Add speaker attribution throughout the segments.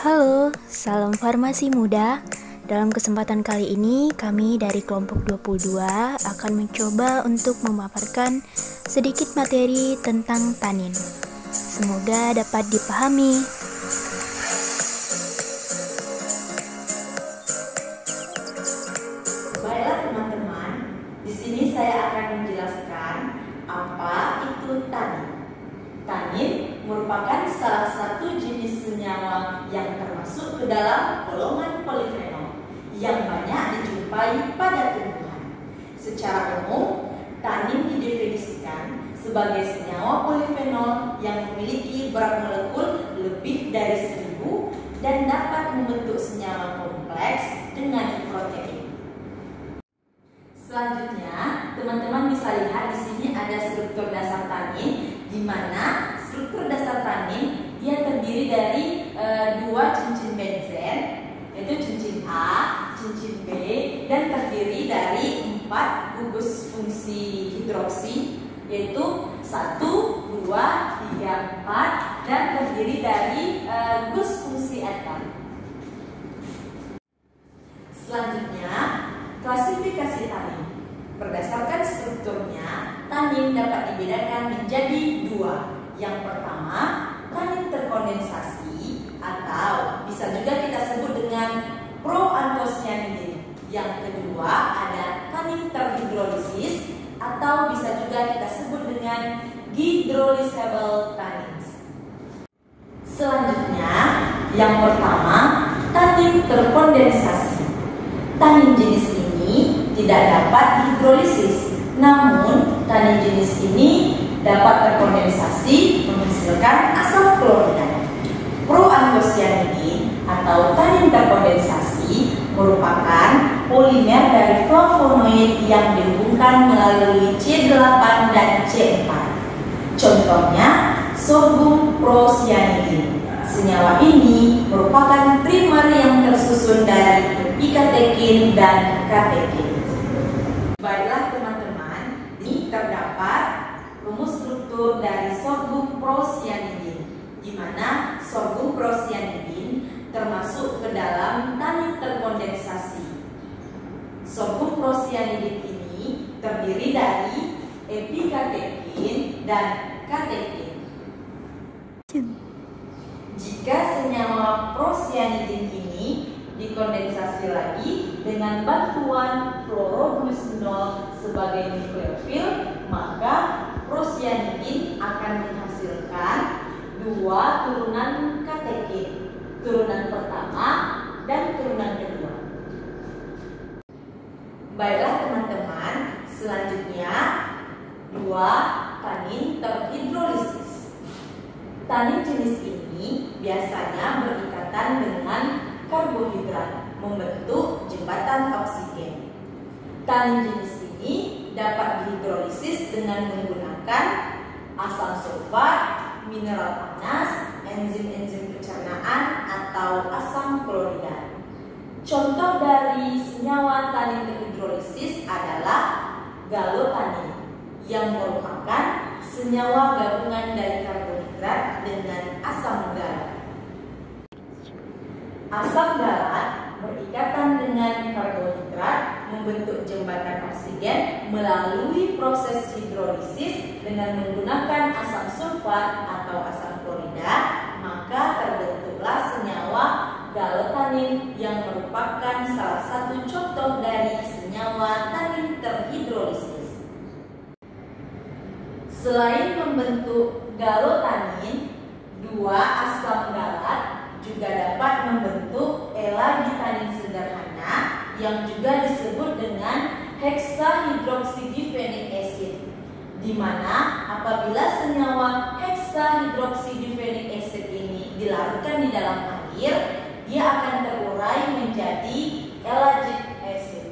Speaker 1: Halo, salam farmasi muda. Dalam kesempatan kali ini, kami dari kelompok 22 akan mencoba untuk memaparkan sedikit materi tentang tanin. Semoga dapat dipahami.
Speaker 2: Baiklah teman-teman, di sini saya akan menjelaskan apa itu tanin. Tanin merupakan salah satu jenis senyawa yang termasuk ke dalam golongan polifenol yang banyak dijumpai pada tumbuhan. Secara umum, tanin didefinisikan sebagai senyawa polifenol yang memiliki berat molekul lebih dari 1000 dan dapat membentuk senyawa kompleks dengan protein. Selanjutnya, teman-teman bisa lihat di sini ada struktur dasar tanin, di mana struktur dasar tanin dia terdiri dari dua cincin benzen, yaitu cincin A, cincin B, dan terdiri dari 4 gugus fungsi hidroksi, yaitu 1, 2, 3, 4, dan terdiri dari gugus fungsi atom. Selanjutnya, klasifikasi tanin. Berdasarkan strukturnya, tanin dapat dibedakan menjadi 2. Yang pertama, tanin terkondensasi atau bisa juga kita sebut dengan proantosianidin. Yang kedua, ada tanin terhidrolisis atau bisa juga kita sebut dengan hydrolysable tannins. Selanjutnya, yang pertama, tanin terkondensasi. Tanin jenis ini tidak dapat dihidrolisis, namun tanin jenis ini dapat terkondensasi menghasilkan asam klorida. Proantosianidin atau tanin terkondensasi merupakan polimer dari flavonoid yang dihubungkan melalui C8 dan C4. Contohnya sorghum procyanidin. Senyawa ini merupakan primer yang tersusun dari ikatekin dan katekin. Baiklah teman-teman, ini terdapat rumus struktur dari sorghum procyanidin, di mana sorghum procyanidin termasuk ke dalam tanin terkondensasi. Sorghum procyanidin ini terdiri dari epikatekin dan katekin. Jika senyawa procyanidin ini dikondensasi lagi dengan bantuan fluoroglucinol sebagai nukleofil, maka procyanidin akan menghasilkan 2 turunan katekin, turunan pertama dan turunan kedua. Baiklah teman-teman, selanjutnya 2. Tanin terhidrolisis. Tanin jenis ini biasanya berikatan dengan karbohidrat membentuk jembatan oksigen. Tanin jenis ini dapat dihidrolisis dengan menggunakan asam sulfat, mineral panas, enzim-enzim pencernaan, atau asam klorida. Contoh dari senyawa tanin terhidrolisis adalah galotanin, yang merupakan senyawa gabungan dari karbohidrat dengan asam galat. Asam galat berikatan dengan karbohidrat membentuk jembatan oksigen melalui proses hidrolisis dengan menggunakan asam sulfat atau asam klorida, maka terbentuklah senyawa galotanin yang merupakan salah satu contoh dari senyawa tanin terhidrolisis. Selain membentuk galotanin, 2 asam galat juga dapat membentuk L-gitanin sederhana yang juga disebut dengan hexahydroxydifenic acid, di mana apabila senyawa hexahydroxydifenic acid ini dilarutkan di dalam air, dia akan terurai menjadi L-git acid.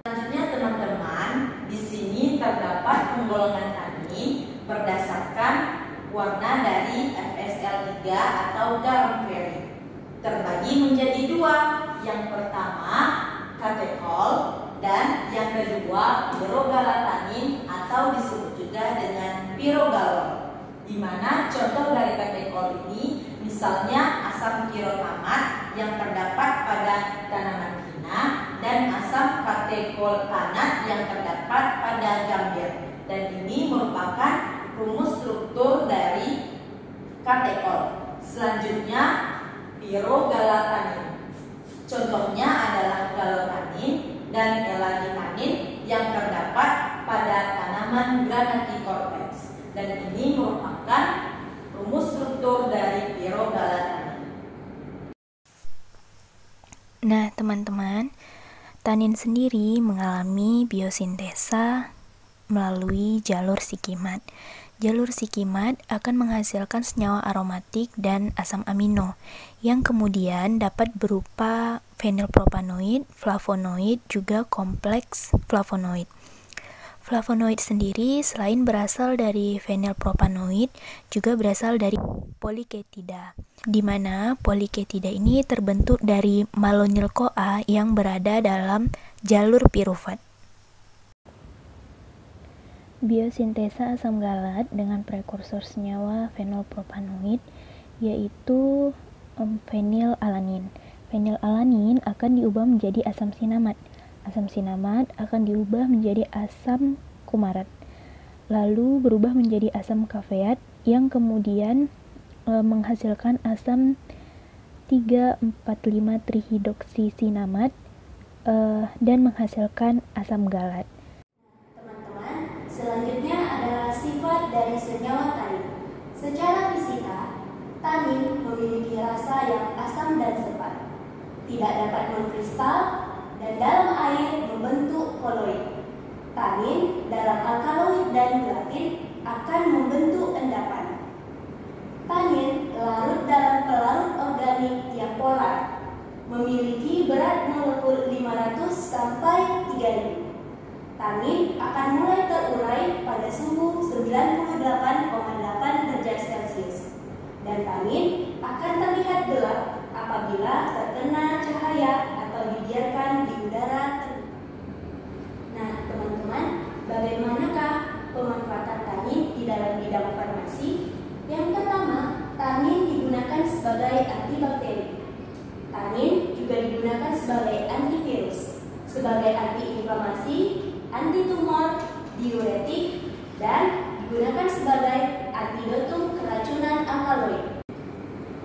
Speaker 2: Selanjutnya teman-teman, di sini terdapat penggolongan tanin berdasarkan warna dari FSL3 atau garam feri. Terbagi menjadi 2. Yang pertama katekol dan yang kedua pyrogalatanin atau disebut juga dengan pyrogalol. Di mana contoh dari katekol ini Misalnya asam kirotamat yang terdapat pada tanaman kina dan asam katekoltanat yang terdapat pada gambir. Dan ini merupakan rumus struktur dari katekol. Selanjutnya pirogalatanin. Contohnya adalah galotanin dan elagitanin yang terdapat pada tanaman Granaticortex. Dan ini merupakan rumus struktur dari pirogalatanin.
Speaker 1: Nah, teman-teman, tanin sendiri mengalami biosintesa melalui jalur sikimat. Jalur sikimat akan menghasilkan senyawa aromatik dan asam amino yang kemudian dapat berupa fenilpropanoid, flavonoid, juga kompleks flavonoid. Flavonoid sendiri selain berasal dari fenilpropanoid juga berasal dari poliketida, di mana poliketida ini terbentuk dari malonyl-CoA yang berada dalam jalur pirufat. Biosintesa asam galat dengan prekursor senyawa fenilpropanoid yaitu fenilalanin. Fenilalanin akan diubah menjadi asam sinamat. Asam sinamat akan diubah menjadi asam kumarat. Lalu berubah menjadi asam kafeat yang kemudian menghasilkan asam 3,4,5-trihidroksisinamat dan menghasilkan asam galat.
Speaker 3: Selanjutnya adalah sifat dari senyawa tanin. Secara fisika, tanin memiliki rasa yang asam dan sepat, tidak dapat mengkristal, dan dalam air membentuk koloid. Tanin dalam alkaloid dan gelatin akan membentuk endapan. Tanin larut dalam pelarut organik yang polar, memiliki berat molekul 500 sampai 3000. Tanin akan mulai terurai pada suhu 98,8 derajat Celcius. Dan tanin akan terlihat gelap apabila terkena cahaya atau dibiarkan di udara terbuka. Nah, teman-teman, bagaimanakah pemanfaatan tanin di dalam bidang farmasi? Yang pertama, tanin digunakan sebagai antibakteri. Tanin juga digunakan sebagai antivirus, sebagai antiinflamasi, antitumor, diuretik, dan digunakan sebagai antidotum keracunan alkaloid.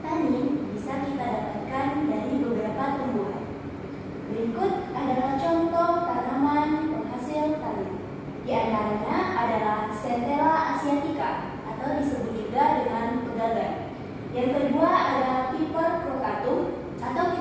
Speaker 3: Tanin bisa kita dapatkan dari beberapa tumbuhan. Berikut adalah contoh tanaman penghasil tanin. Di antaranya adalah Centella asiatica atau disebut juga dengan pegagan. Yang kedua adalah Piper crocatum atau